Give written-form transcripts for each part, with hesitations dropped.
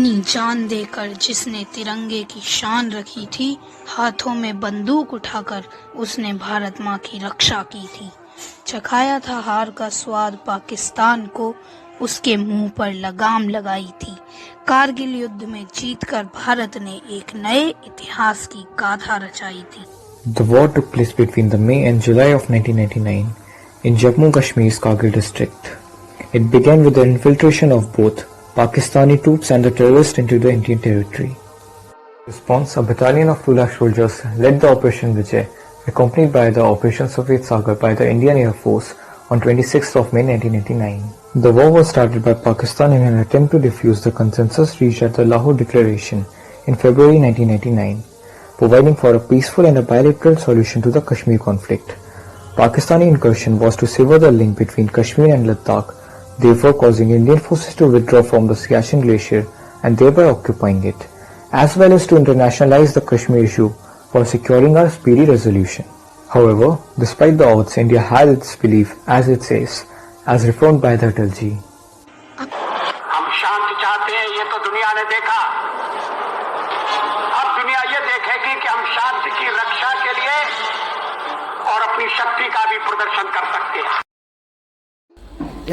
अपनी जान देकर जिसने तिरंगे की शान रखी थी, हाथों में बंदूक उठाकर उसने भारत माँ की रक्षा की थी। चखाया था हार का स्वाद पाकिस्तान को, उसके मुंह पर लगाम लगाई थी। कारगिल युद्ध में जीतकर भारत ने एक नए इतिहास की गाथा रचाई थी। The war took place between the May and July of 1999 in Jammu Kashmir's Kargil district. It began with the infiltration of both Pakistani troops and the terrorists into the Indian territory. In response, a battalion of 2 lakh soldiers led the Operation Vijay, accompanied by the Operation Safed Sagar by the Indian Air Force on 26th of May 1999. The war was started by Pakistan in an attempt to defuse the consensus reached at the Lahore Declaration in February 1999. Providing for a peaceful and a bilateral solution to the Kashmir conflict. Pakistani incursion was to sever the link between Kashmir and Ladakh, therefore causing Indian forces to withdraw from the Siachen Glacier and thereby occupying it, as well as to internationalize the Kashmir issue for securing a speedy resolution. However, despite the odds, India had its belief, as it says, as reformed by the Atalji. हम शांति चाहते हैं, ये तो दुनिया ने देखा। अब दुनिया ये देखेगी कि हम शांति की रक्षा के लिए और अपनी शक्ति का भी प्रदर्शन कर सकते हैं।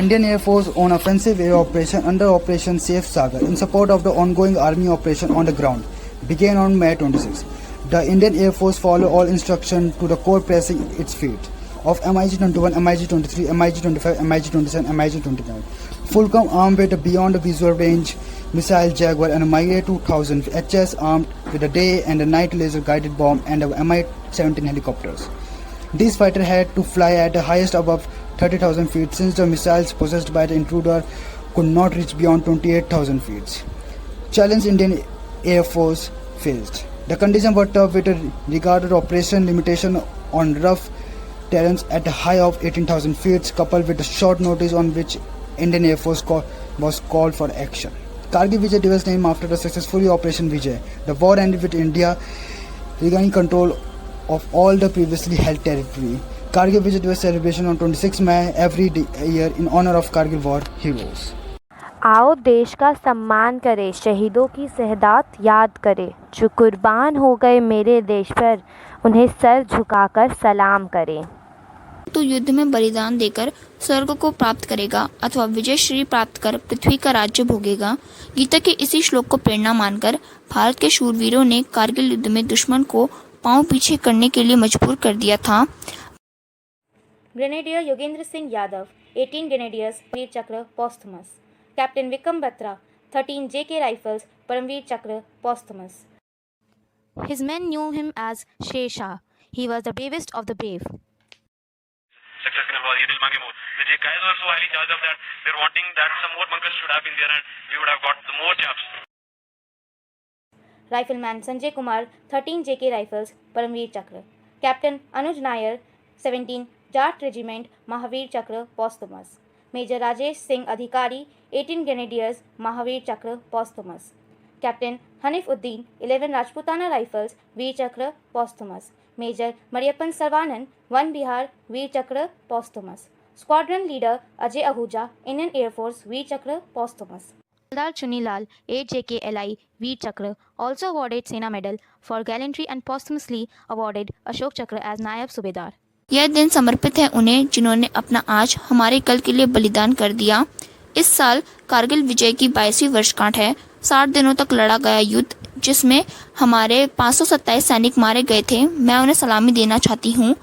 Indian Air Force on offensive air operation under Operation Safe Sagar in support of the ongoing army operation on the ground began on May 26. The Indian Air Force followed all instructions to the core pressing its fleet of MiG-21, MiG-23, MiG-25, MiG-27, MiG-29. Fulcrum armed with a beyond visual range missile Jaguar and a Mi 2000 HS armed with a day and a night laser guided bomb and a Mi-17 helicopters. These fighters had to fly at the highest above 30,000 feet since the missiles possessed by the intruder could not reach beyond 28,000 feet. Challenge Indian Air Force faced. The conditions were tough with regarded operation limitation on rough terrains at a high of 18,000 feet coupled with a short notice on which Indian Air Force was called for action. Kargil Vijay Day was named after the successful Operation Vijay. The war ended with India regaining control of all the previously held territory. Kargil Vijay Day celebration on 26 May every year in honor of Kargil war heroes. आओ देश का सम्मान करें, शहीदों की शहादत याद करें, जो कुर्बान हो गए मेरे देश पर, उन्हें सर झुकाकर सलाम करें। तो युद्ध में बलिदान देकर स्वर्ग को प्राप्त करेगा अथवा विजय श्री प्राप्त कर पृथ्वी का राज्य भोगेगा। गीता के इसी श्लोक को प्रेरणा मानकर भारत के शूरवीरों ने कारगिल युद्ध में दुश्मन को पांव पीछे करने के लिए मजबूर कर दिया था। Grenadier Yogendra Singh Yadav 18 grenadiers Vir Chakra posthumous. Captain Vikram Batra 13 JK rifles Param Vir Chakra posthumous. His men knew him as Sher Shah. He was the bravest of the brave. Success in Abbas, Yadil Mangemur. The guys were so highly charged of that. They're wanting that some more bunkers should have been there and we would have got the more chaps. Rifleman Sanjay Kumar 13 JK rifles Param Vir Chakra. Captain Anuj Nayyar 17 Jat regiment Maha Vir Chakra posthumous. Major Rajesh Singh अधिकारी 18 grenadiers Mahavir Chakra posthumous. Captain Hanif Uddin 11 Rajputana rifles Vir Chakra posthumous. Major Mariappan Sarvanand 1 Bihar Vir Chakra posthumous. Squadron leader Ajay Ahuja Indian air force Vir Chakra posthumous. Sardar Chunilal 8 JK LI वीर चक्र also awarded सेना medal for gallantry and posthumously awarded Ashok चक्र as नायब सूबेदार. यह दिन समर्पित है उन्हें जिन्होंने अपना आज हमारे कल के लिए बलिदान कर दिया। इस साल कारगिल विजय की 22वीं वर्षगांठ है। 60 दिनों तक लड़ा गया युद्ध जिसमें हमारे 527 सैनिक मारे गए थे। मैं उन्हें सलामी देना चाहती हूँ।